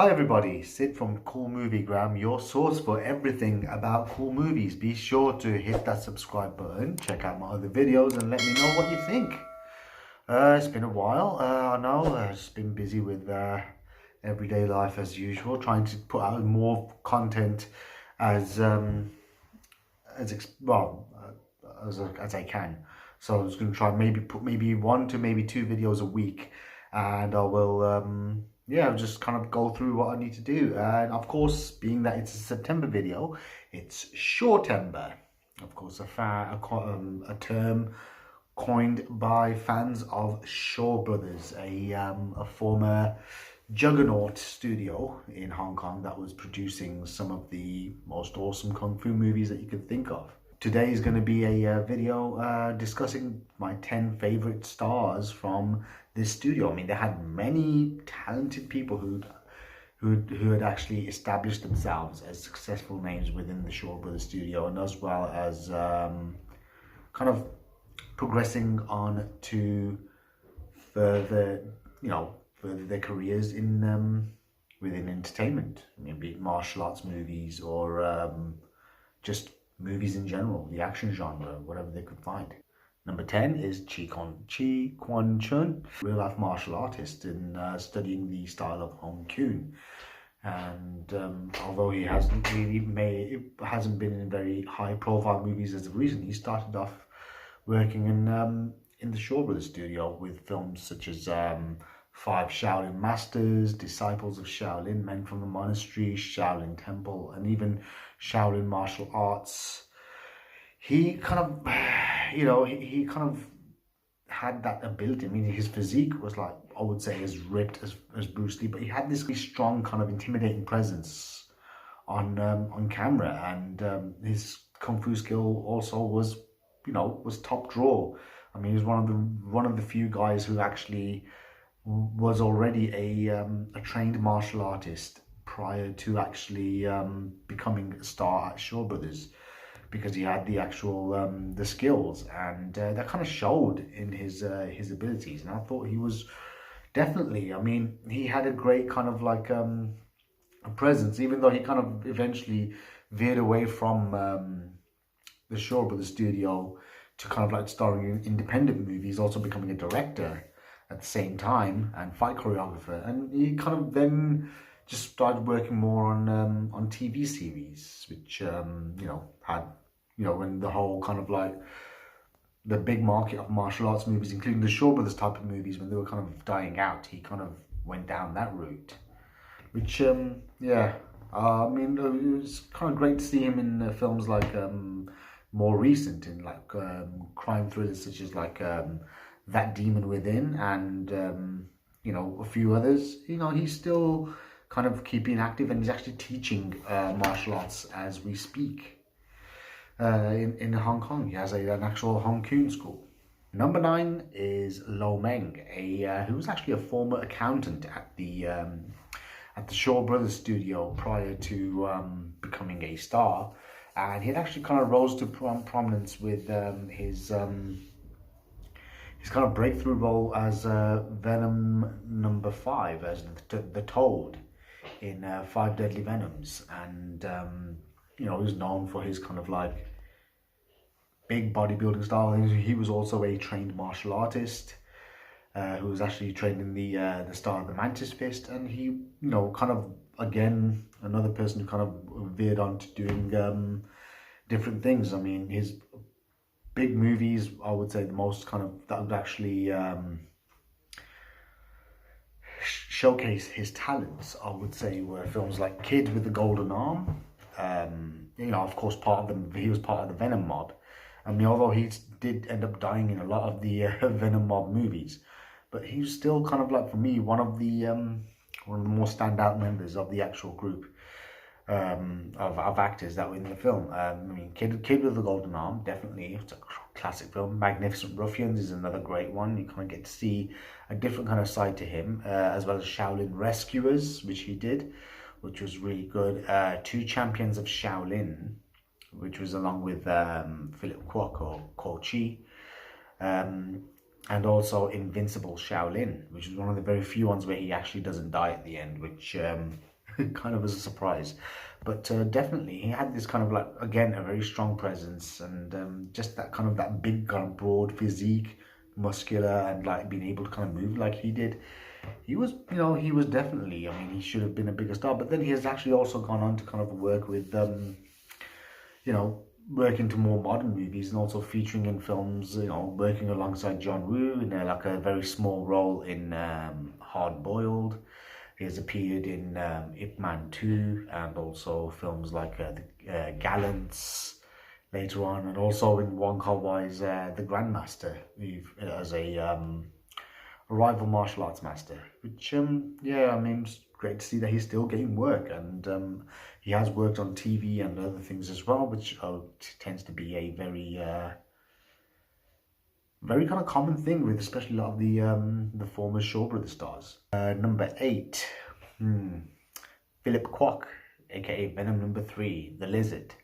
Hi everybody, Sid from Cool Moviegram, your source for everything about cool movies. Be sure to hit that subscribe button, check out my other videos and let me know what you think. It's been a while, I know, I've just been busy with everyday life as usual, trying to put out more content as as I can. So I was going to try maybe put maybe one to maybe two videos a week, and I will yeah, I'll just kind of go through what I need to do. And of course, being that it's a September video, it's Shortember. Of course, a term coined by fans of Shaw Brothers, a former juggernaut studio in Hong Kong that was producing some of the most awesome kung fu movies that you could think of. Today is going to be a video discussing my 10 favorite stars from this studio. I mean, they had many talented people who had actually established themselves as successful names within the Shaw Brothers studio, and as well as kind of progressing on to further, further their careers in within entertainment, maybe martial arts movies or just movies in general, the action genre, whatever they could find. Number 10 is Chi Kuan-Chun, real life martial artist in studying the style of Hong Kong. And although he hasn't been in very high profile movies as of recent, he started off working in the Shaw Brothers studio with films such as Five Shaolin Masters, Disciples of Shaolin, Men from the Monastery, Shaolin Temple, and even Shaolin Martial Arts. He kind of, he kind of had that ability. I mean, his physique was like, I would say, as ripped as Bruce Lee, but he had this really strong kind of intimidating presence on camera, and his kung fu skill also was, was top draw. I mean, he was one of the few guys who actually was already a trained martial artist prior to actually becoming a star at Shaw Brothers, because he had the actual the skills, and that kind of showed in his abilities. And I thought he was definitely, I mean, he had a great kind of like a presence, even though he kind of eventually veered away from the Shaw Brothers studio to kind of like starring in independent movies, also becoming a director at the same time and fight choreographer. And he kind of then just started working more on TV series, which had, when the whole kind of like the big market of martial arts movies, including the Shaw Brothers type of movies, when they were kind of dying out, he kind of went down that route, which yeah, I mean, it was kind of great to see him in films like more recent, in like crime thrillers such as like That Demon Within, and a few others. He's still kind of keeping active, and he's actually teaching martial arts as we speak in Hong Kong. He has an actual Hong Kong school. Number 9 is Meng, who was actually a former accountant at the Shaw Brothers studio prior to becoming a star, and he had actually kind of rose to prominence with his kind of breakthrough role as Venom number 5, as the Toad in Five Deadly Venoms. And he was known for his kind of like big bodybuilding style. He was also a trained martial artist who was actually trained in the style of the Mantis Fist. And he, kind of, again, another person who kind of veered on to doing different things. I mean, his big movies, I would say the most kind of, that would actually showcase his talents, I would say, were films like Kid with the Golden Arm. Of course, he was part of the Venom mob. I mean, although he did end up dying in a lot of the Venom mob movies, but he was still kind of like, for me, one of the more standout members of the actual group of actors that were in the film. I mean, Kid with the Golden Arm, definitely, it's a classic film. Magnificent Ruffians is another great one. You kind of get to see a different kind of side to him, as well as Shaolin Rescuers, which he did, which was really good. Two Champions of Shaolin, which was along with Philip Kwok or Kwok. And also Invincible Shaolin, which is one of the very few ones where he actually doesn't die at the end, which kind of as a surprise. But definitely, he had this kind of like, again, a very strong presence, and just that kind of that big, kind of broad physique, muscular, and like being able to kind of move like he did. He was, he was definitely, I mean, he should have been a bigger star, but then he has actually also gone on to kind of work with, you know, work into more modern movies and also featuring in films, working alongside John Woo in like a very small role in Hard Boiled. He has appeared in Ip Man 2 and also films like the Gallants later on, and also in Wong Kar-wai's The Grandmaster as a rival martial arts master, which, yeah, I mean, it's great to see that he's still getting work, and he has worked on TV and other things as well, which tends to be a very kind of common thing with especially a lot of the former Shaw Brothers stars. Number 8, Philip Kwok, aka Venom number 3, the Lizard.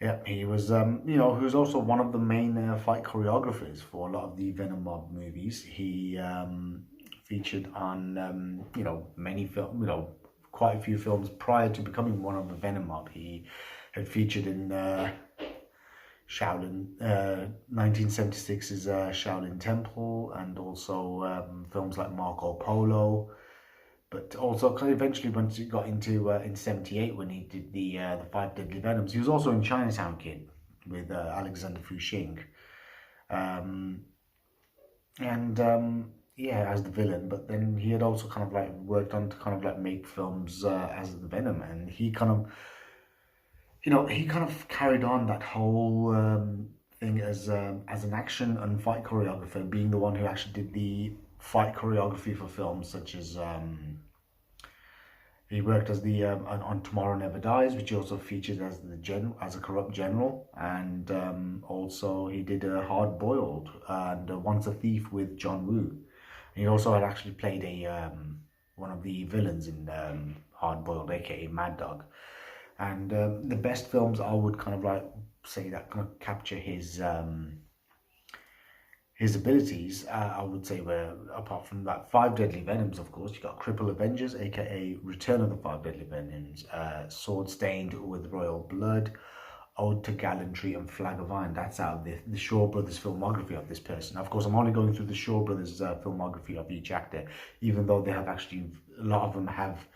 Yeah, he was, who's also one of the main fight choreographers for a lot of the Venom mob movies. He featured on, many film, quite a few films prior to becoming one of the Venom mob. He had featured in Shaolin, 1976's Shaolin Temple, and also films like Marco Polo. But also, kind of eventually, once he got into in '78 when he did the Five Deadly Venoms, he was also in Chinatown Kid with Alexander Fu Sheng, and yeah, as the villain. But then he had also kind of like worked on to kind of like make films as the Venom, and he kind of, he kind of carried on that whole thing as an action and fight choreographer, being the one who actually did the fight choreography for films such as he worked as the on Tomorrow Never Dies, which he also featured as the as a corrupt general, and also he did a Hard Boiled and Once a Thief with John Woo. And he also had actually played a one of the villains in Hard Boiled, aka Mad Dog. And the best films I would kind of like say that kind of capture his abilities, I would say, were, apart from that, Five Deadly Venoms, of course, you got Cripple Avengers, aka Return of the Five Deadly Venoms, Sword Stained with Royal Blood, Ode to Gallantry, and Flag of Iron. That's out of the Shaw Brothers filmography of this person. Of course, I'm only going through the Shaw Brothers filmography of each actor, even though they have actually, a lot of them have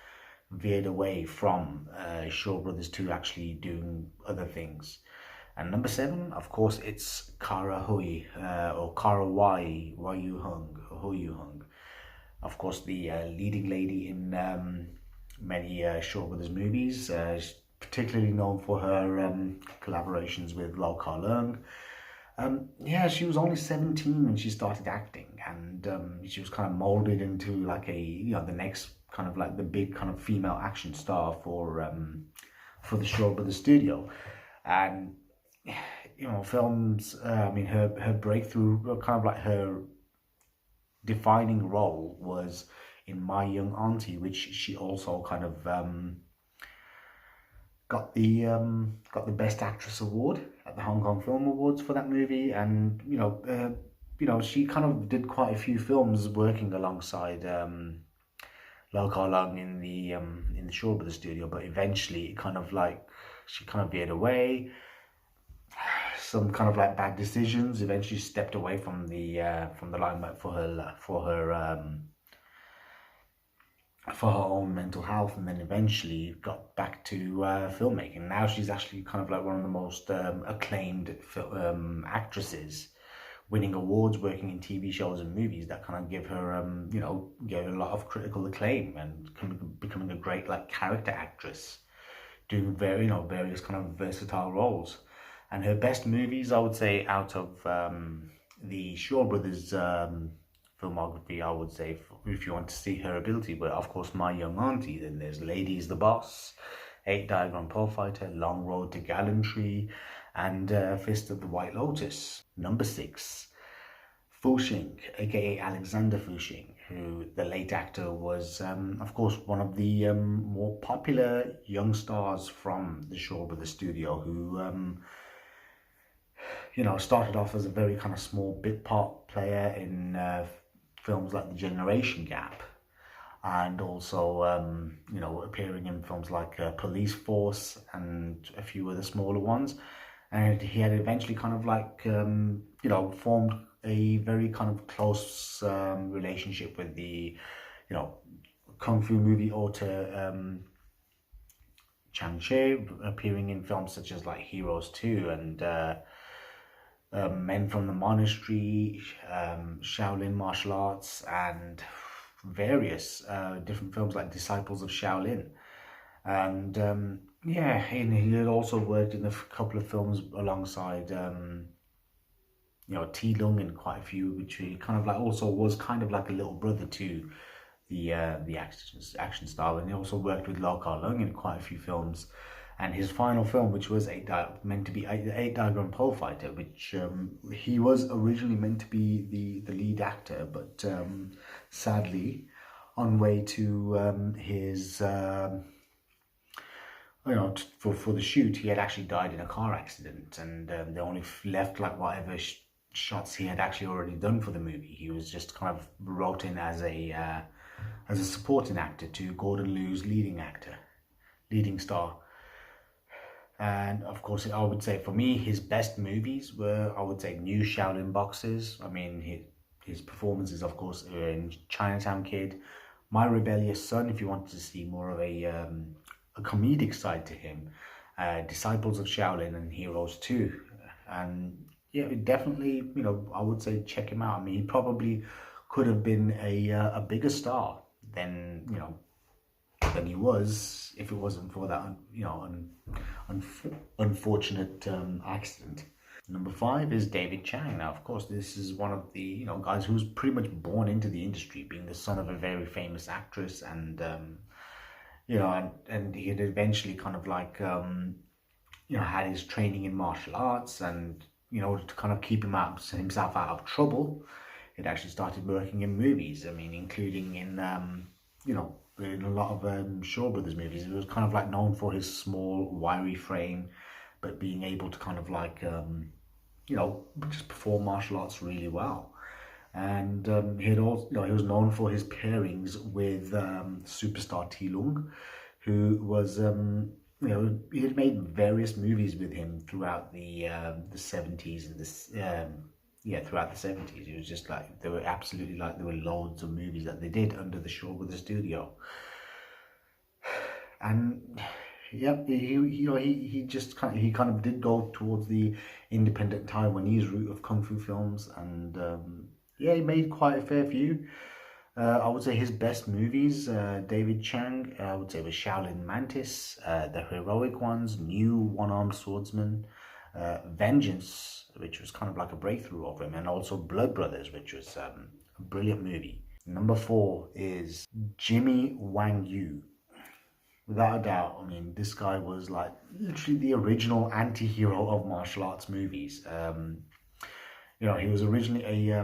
veered away from Shaw Brothers to actually doing other things. And number 7, of course, it's Kara Hui, or Kara Yu Hung. Of course, the leading lady in many Shaw Brothers movies. She's particularly known for her collaborations with Lau Kar Leung. Yeah, she was only 17 when she started acting, and she was kind of molded into like the next kind of like the big kind of female action star for the Shaw Brothers studio. And films, I mean, her breakthrough, kind of like her defining role was in My Young Auntie, which she also kind of got the Best Actress award at the Hong Kong Film Awards for that movie. And she kind of did quite a few films working alongside Lau Kar Leung in the Shaw Brothers studio, but eventually she kind of veered away. Some kind of like bad decisions. Eventually stepped away from the limelight for her own mental health, and then eventually got back to filmmaking. Now she's actually kind of like one of the most acclaimed actresses, winning awards, working in TV shows and movies that kind of give her give her a lot of critical acclaim, and becoming a great like character actress, doing various kind of versatile roles. And her best movies, I would say, out of the Shaw Brothers filmography, I would say, if you want to see her ability, but of course, My Young Auntie. Then there's Lady is the Boss, 8 Diagram Pole Fighter, Long Road to Gallantry, and Fist of the White Lotus. Number 6, Fu Sheng, aka Alexander Fu Sheng, who the late actor was, of course, one of the more popular young stars from the Shaw Brothers studio, who started off as a very kind of small bit part player in films like The Generation Gap, and also you know, appearing in films like Police Force and a few other smaller ones. And he had eventually kind of like you know, formed a very kind of close relationship with the, you know, kung fu movie author Chang Che, appearing in films such as like Heroes 2 and Men from the Monastery, Shaolin Martial Arts, and various different films like Disciples of Shaolin. And yeah, and he had also worked in a couple of films alongside you know, T Lung in quite a few, which he kind of like also was kind of like a little brother to the action star. And he also worked with Lau Kar Leung in quite a few films. And his final film, which was meant to be Eight Diagram Pole Fighter, which he was originally meant to be the lead actor, but sadly, on way to his you know, for the shoot, he had actually died in a car accident, and they only left like whatever shots he had actually already done for the movie. He was just kind of wrote in as a supporting actor to Gordon Liu's leading star. And of course, I would say for me, his best movies were, I would say, New Shaolin Boxers. I mean, his performances, of course, in Chinatown Kid, My Rebellious Son, if you wanted to see more of a comedic side to him, Disciples of Shaolin, and Heroes 2. And yeah, definitely, you know, I would say check him out. I mean, he probably could have been a bigger star than, you know, than he was if it wasn't for that, you know, unfortunate accident. Number 5 is David Chang. Now, of course, this is one of the, you know, guys who was pretty much born into the industry, being the son of a very famous actress, and you know, and he had eventually kind of like you know, had his training in martial arts, and you know, to kind of keep himself out of trouble, he'd actually started working in movies. I mean, including in you know, in a lot of Shaw Brothers movies. He was kind of like known for his small, wiry frame, but being able to kind of like you know, just perform martial arts really well. And he had also, you know, he was known for his pairings with superstar T Lung, who was you know, he had made various movies with him throughout the 70s and this yeah, throughout the 70s. It was just like there were absolutely like there were loads of movies that they did under the Shaw Brothers studio. And yeah, he just kind of did go towards the independent Taiwanese route of kung fu films, and yeah, he made quite a fair few. I would say his best movies, David Chang, I would say was Shaolin Mantis, The Heroic Ones, New One-Armed Swordsman, Vengeance, which was kind of like a breakthrough of him, and also Blood Brothers, which was a brilliant movie. Number 4 is Jimmy Wang Yu. Without a doubt, I mean, this guy was like literally the original anti-hero of martial arts movies. You know, he was originally a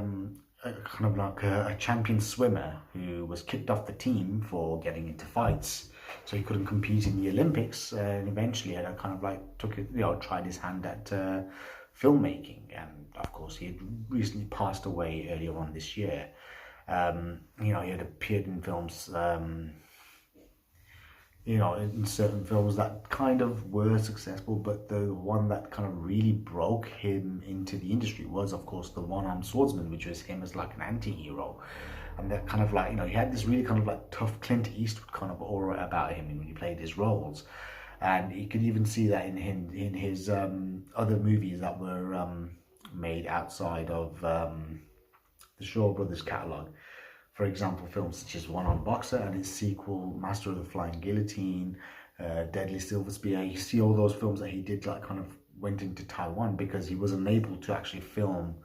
kind of like a champion swimmer who was kicked off the team for getting into fights, so he couldn't compete in the Olympics, and eventually had kind of like took it, you know, tried his hand at filmmaking, and of course he had recently passed away earlier on this year. You know, he had appeared in films, you know, in certain films that kind of were successful, but the one that kind of really broke him into the industry was, of course, The One-Armed Swordsman, which was him as like an anti-hero. And that kind of like, you know, he had this really kind of like tough Clint Eastwood kind of aura about him when he played his roles. And you could even see that in his other movies that were made outside of the Shaw Brothers catalogue. For example, films such as One Armed Boxer and its sequel, Master of the Flying Guillotine, Deadly Silver Spear. You see all those films that he did, like kind of went into Taiwan because he was unable to actually film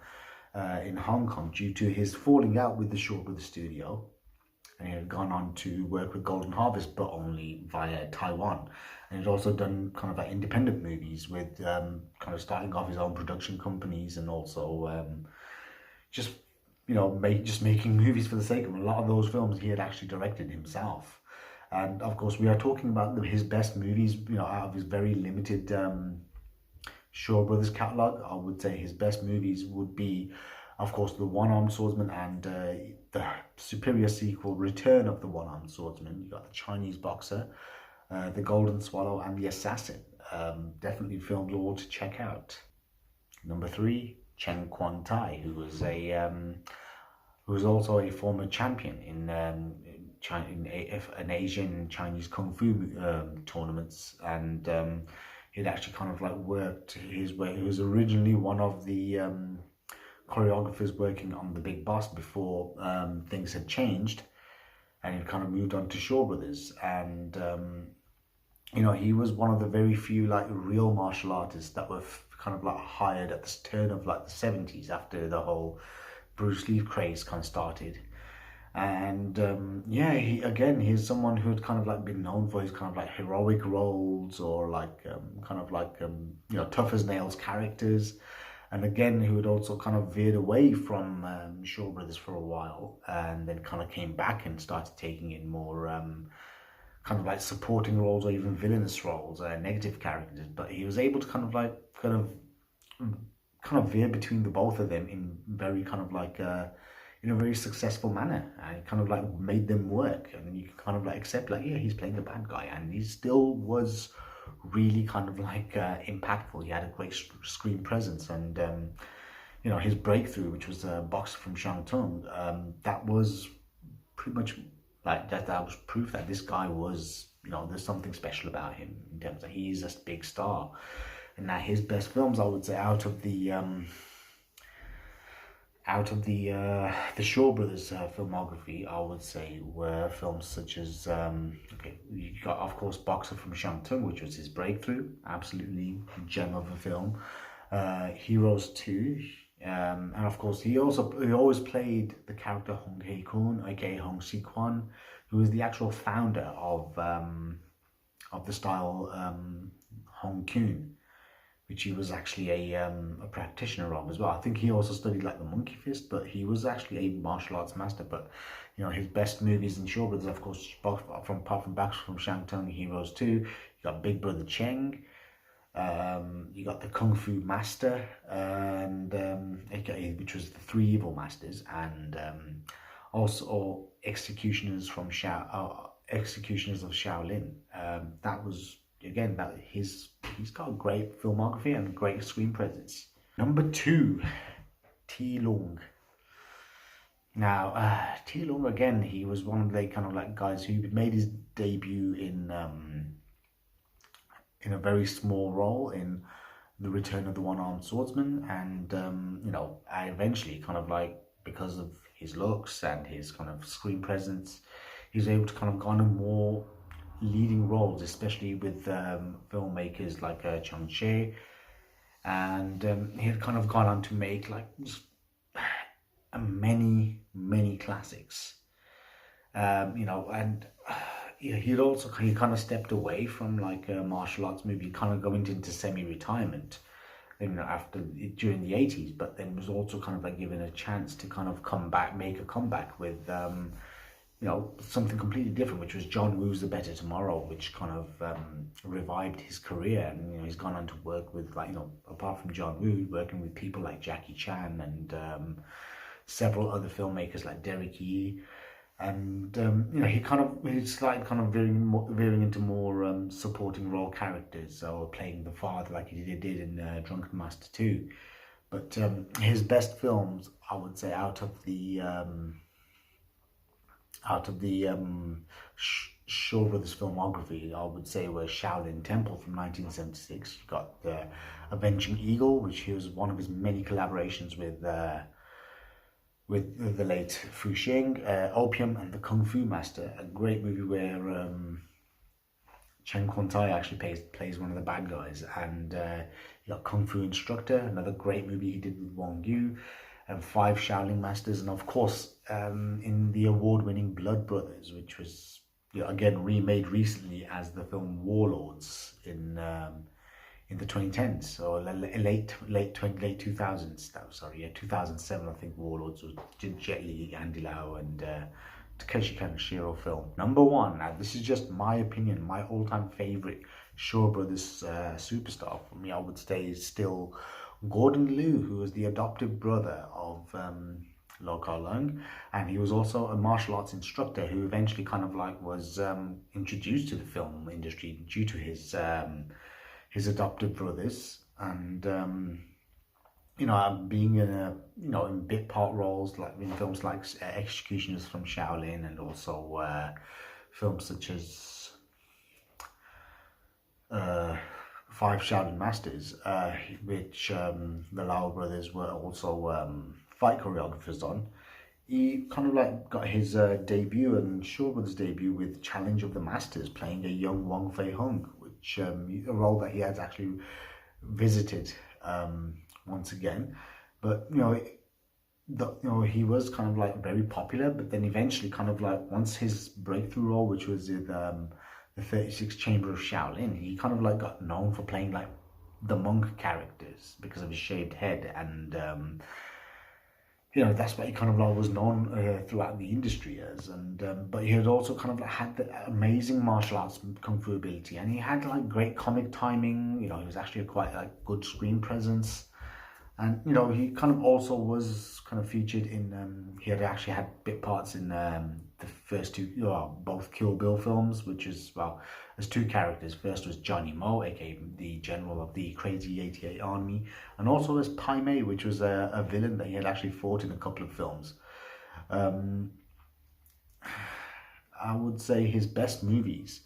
in Hong Kong due to his falling out with the Shaw Brothers studio. And he had gone on to work with Golden Harvest, but only via Taiwan. And he'd also done kind of like independent movies with kind of starting off his own production companies, and also just, you know, just making movies for the sake of them. A lot of those films he had actually directed himself. And of course, we are talking about his best movies, you know, out of his very limited Shaw Brothers catalogue. I would say his best movies would be of course, The One-Armed Swordsman and the superior sequel, Return of the One-Armed Swordsman. You got The Chinese Boxer, The Golden Swallow, and The Assassin. Definitely films all to check out. Number 3, Chen Kuan-Tai, who was also a former champion in China, an Asian Chinese kung fu tournaments, and he'd actually kind of like worked his way. He was originally one of the choreographers working on The Big Boss before things had changed, and he kind of moved on to Shaw Brothers. And you know, he was one of the very few like real martial artists that were kind of like hired at the turn of like the 70s, after the whole Bruce Lee craze kind of started. And yeah, he's someone who had kind of like been known for his kind of like heroic roles, or like kind of like you know, tough as nails characters. And again, who had also kind of veered away from Shaw Brothers for a while, and then kind of came back and started taking in more kind of like supporting roles, or even villainous roles, negative characters. But he was able to kind of veer between the both of them in very kind of like in a very successful manner, and it kind of like made them work, and you can kind of like accept like, yeah, he's playing the bad guy, and he still was really kind of like impactful. He had a great screen presence, and you know, his breakthrough, which was a boxer from Shantung, that was pretty much like that was proof that this guy was, you know, there's something special about him, in terms of he's a big star. And now his best films, I would say, out of the Shaw Brothers filmography, I would say, were films such as okay, you got of course Boxer from Shantung, which was his breakthrough, absolutely gem of a film. Heroes 2, and of course he always played the character Hong Hei Kun, aka Hong Si Kwan, who is the actual founder of the style Hong Kun, which he was actually a practitioner of as well. I think he also studied like the monkey fist, but he was actually a martial arts master. But you know, his best movies in Shaw Brothers, of course, apart from Boxer from Shantung, Heroes 2, you got Big Brother Cheng, you got the Kung Fu Master, and which was the Three Evil Masters, and also Executioners of Shaolin. That was, again, that he's got a great filmography and great screen presence. Number 2, T Lung. Now, T Lung, again, he was one of the kind of like guys who made his debut in a very small role in The Return of the One-Armed Swordsman, and you know, I eventually kind of like, because of his looks and his kind of screen presence, he was able to kind of garner more leading roles, especially with filmmakers like Chang Che, and he had kind of gone on to make like just many classics, you know, and he kind of stepped away from like a martial arts movie, kind of going into semi-retirement, you know, during the 80s, but then was also kind of like given a chance to kind of make a comeback with you know, something completely different, which was John Woo's The Better Tomorrow, which kind of revived his career. And you know, he's gone on to work with, like, you know, apart from John Woo, working with people like Jackie Chan and several other filmmakers like Derek Yee. And you know, he started kind of veering into more supporting role characters, so playing the father like he did in Drunken Master 2. But his best films, I would say, out of the Shaw Brothers filmography, I would say, were Shaolin Temple from 1976. You got the Avenging Eagle, which he was one of his many collaborations with the late Fu Sheng, Opium, and the Kung Fu Master, a great movie where Chen Kuan-Tai actually plays one of the bad guys. And you got Kung Fu Instructor, another great movie he did with Wong Yu, and 5 Shaolin Masters, and of course in the award-winning Blood Brothers, which was, you know, again remade recently as the film Warlords in the 2010s, so late 2000s. That was, sorry, yeah, 2007, I think Warlords was Jet Li, Andy Lau, and Takeshi Kaneshiro film. Number 1. Now this is just my opinion, my all-time favorite Shaw Brothers superstar. For me, I would say is still Gordon Liu, who was the adoptive brother of Lo Ka-Leung, and he was also a martial arts instructor who eventually kind of like was introduced to the film industry due to his adoptive brothers, and being in in bit part roles like in films like Executioners from Shaolin, and also films such as Five Shaolin Masters, which the Lau brothers were also fight choreographers on. He kind of like got his debut and Shaw Brothers debut with Challenge of the Masters, playing a young Wong Fei Hung, which a role that he has actually visited once again. But he was kind of like very popular, but then eventually kind of like once his breakthrough role, which was in the 36th Chamber of Shaolin, he kind of like got known for playing like the monk characters because of his shaved head, and that's what he kind of like was known throughout the industry as. And but he had also kind of like had the amazing martial arts kung fu ability, and he had like great comic timing. He was actually a quite like good screen presence. And he kind of also was kind of featured in. He had actually had bit parts in the first two, both Kill Bill films, which is there's two characters. First was Johnny Mo, aka the general of the Crazy 88 Army, and also there's Pai Mei, which was a villain that he had actually fought in a couple of films. I would say his best movies.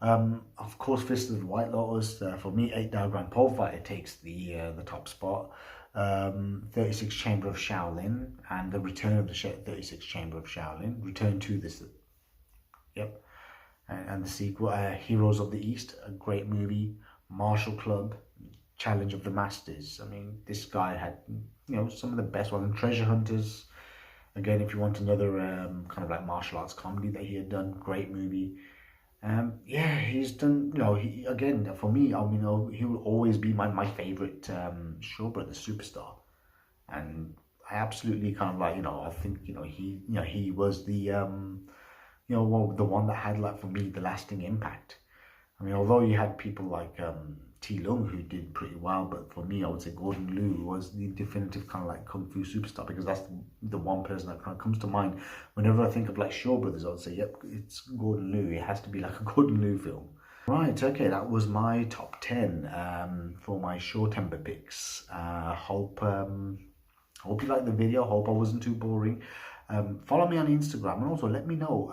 Of course, Fist of the White Lotus. For me, 8 Diagram Pole Fighter takes the top spot. 36 Chamber of Shaolin and the Return of the 36 Chamber of Shaolin. Return to this. Yep. And the sequel, Heroes of the East, a great movie. Martial Club, Challenge of the Masters. I mean, this guy had some of the best ones. And Treasure Hunters. Again, if you want another kind of like martial arts comedy that he had done, great movie. He's done, he, again, for me, he will always be my favorite Shaw Brothers superstar. And I absolutely kind of like, I think, he was the, the one that had, like, for me, the lasting impact. I mean, although you had people like T. Lung who did pretty well, but for me, I would say Gordon Liu was the definitive kind of like kung fu superstar, because that's the one person that kind of comes to mind whenever I think of like Shaw Brothers. I would say, yep, it's Gordon Liu. It has to be like a Gordon Liu film. Right, okay, that was my top 10 for my short temper picks. Hope you liked the video. Hope I wasn't too boring. Follow me on Instagram, and also let me know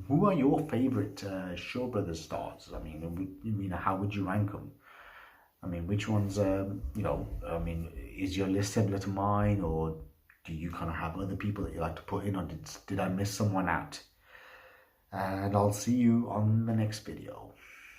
who are your favorite Shaw Brothers stars? I mean, how would you rank them? I mean, which ones, is your list similar to mine, or do you kind of have other people that you like to put in, or did I miss someone out? And I'll see you on the next video.